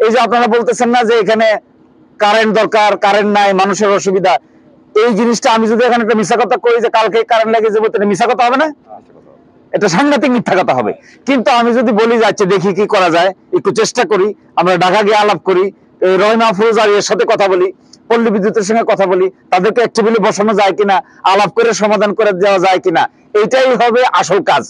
এই যে আপনারা বলতেছেন না যে এখানে কারেন্ট দরকার, কারেন্ট নাই, মানুষের অসুবিধা, এই জিনিসটা আমি যদি এখানে একটা মিথ্যা কথা কই যে কালকে কারেন্ট লেগে যাবে, তাহলে মিথ্যা কথা হবে না? এটা সাংঘাতিক মিথ্যা কথা হবে। কিন্তু আমি যদি বলি যাচ্ছে দেখি কি করা যায়, একটু চেষ্টা করি, আমরা ঢাকা গিয়ে আলাপ করি, রয় মাহফুজ আর এর সাথে কথা বলি, পল্লী বিদ্যুতের সঙ্গে কথা বলি, তাদেরকে এক টেবিলে বসানো যায় কিনা, আলাপ করে সমাধান করে দেওয়া যায় কিনা, এইটাই হবে আসল কাজ।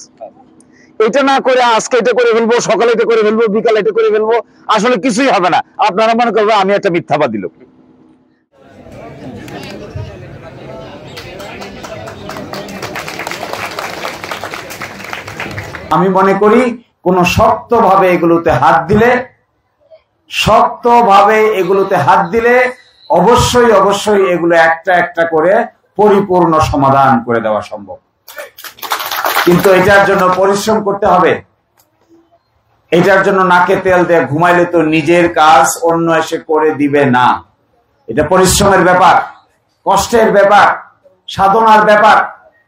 এটা না করে আজকে এটা করে ফেলবো, সকালে এটা করে ফেলবো, বিকালে এটা করে ফেলবো, আসলে কিছুই হবে না। আপনারা মনে করবেন আমি একটা মিথ্যাবাদী লোক। আমি মনে করি কোন শক্তভাবে এগুলোতে হাত দিলে অবশ্যই এগুলো একটা একটা করে পরিপূর্ণ সমাধান করে দেওয়া সম্ভব। কিন্তু এটার জন্য পরিশ্রম করতে হবে। এটার জন্য নাকে তেল দিয়ে ঘুমাইলে তো নিজের কাজ অন্য এসে করে দিবে না। এটা পরিশ্রমের ব্যাপার, কষ্টের ব্যাপার, সাধনার ব্যাপার,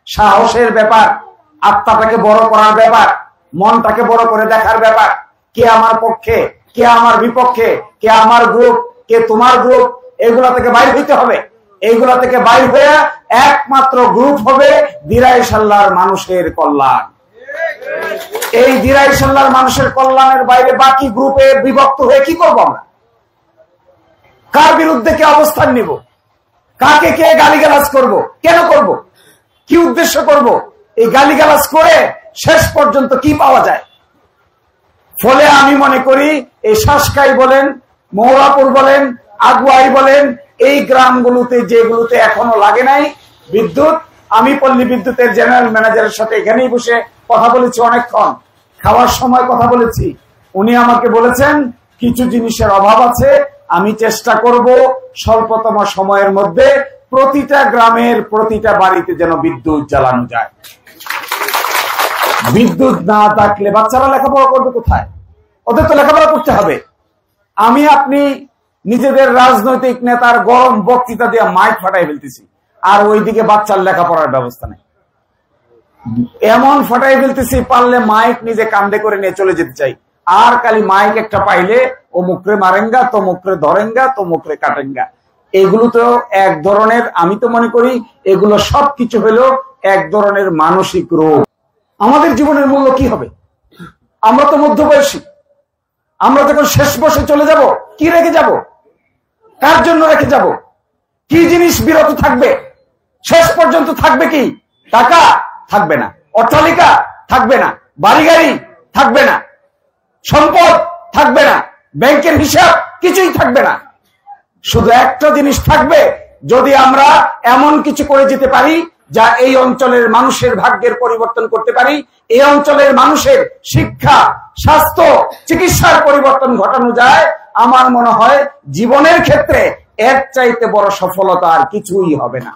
সাহসের ব্যাপার, আত্মাটাকে বড় করার ব্যাপার, মনটাকে বড় করে দেখার ব্যাপার। কে আমার পক্ষে, কে আমার বিপক্ষে, কে আমার গ্রুপ, কে তোমার গ্রুপ, এগুলা থেকে বাইর হইতে হবে। এইগুলা থেকে বাইর হয়ে একমাত্র গ্রুপ হবে দিরাইশাল্লাহর মানুষের কল্যাণ। এই দিরাইশাল্লাহর মানুষের কল্যাণের বাইরে বাকি গ্রুপে বিভক্ত হয়ে কি করবো আমরা? কার বিরুদ্ধে কে অবস্থান নিব? কাকে কে গালিগালাজ করব? কেন করব? কি উদ্দেশ্য করব? এই গালিগালাজ করে শেষ পর্যন্ত কি পাওয়া যায়? ফলে আমি মনে করি এই শাসকাই বলেন, মৌরাপুর বলেন, আগুয়াই বলেন, এই গ্রামগুলোতে যেগুলোতে এখনো লাগে নাই বিদ্যুৎ, আমি পল্লী বিদ্যুতের জেনারেল ম্যানেজারের সাথে এখানেই বসে কথা বলেছি, অনেকক্ষণ খাওয়ার সময় কথা বলেছি। উনি আমাকে বলেছেন কিছু জিনিসের অভাব আছে, আমি চেষ্টা করব স্বল্পতম সময়ের মধ্যে প্রতিটা গ্রামের প্রতিটা বাড়িতে যেন বিদ্যুৎ জ্বালানো যায়। বিদ্যুৎ না থাকলে বাচ্চারা লেখাপড়া করবে কোথায়? ওদের তো লেখাপড়া করতে হবে। আমি আপনি নিজেদের রাজনৈতিক নেতার গরম বক্তৃতা দিয়ে মাইক ফাটাই ফেলতেছি, আর ওইদিকে বাচ্চার লেখাপড়ার ব্যবস্থা নেই। এমন ফাটাই ফেলতেছি পারলে মাইক নিজে কান্দে করে নিয়ে চলে যেতে চাই, আর খালি মাইক একটা পাইলে ও মুখরে মারেঙ্গা, তো মুখরে ধরেঙ্গা, তো মুখরে কাটেঙ্গা। এগুলো তো এক ধরনের, আমি তো মনে করি এগুলো সবকিছু হলো এক ধরনের মানসিক রোগ। আমাদের জীবনের মূল্য কি হবে? আমরা তো মধ্যবয়সী, আমরা যখন শেষ বসে চলে যাব, কি রেখে যাব? কার জন্য রেখে যাব? কি জিনিস বিরত থাকবে? শেষ পর্যন্ত থাকবে কি? টাকা থাকবে না, অট্টালিকা থাকবে না, বাড়ি গাড়ি থাকবে না, সম্পদ থাকবে না, ব্যাংকের হিসাব কিছুই থাকবে না। শুধু একটা জিনিস থাকবে, যদি আমরা এমন কিছু করে যেতে পারি যা এই অঞ্চলের মানুষের ভাগ্যের পরিবর্তন করতে পারি, এই অঞ্চলের মানুষের শিক্ষা, স্বাস্থ্য, চিকিৎসার পরিবর্তন ঘটানো যায়, আমার মনে হয় জীবনের ক্ষেত্রে এর চাইতে বড় সফলতা আর কিছুই হবে না।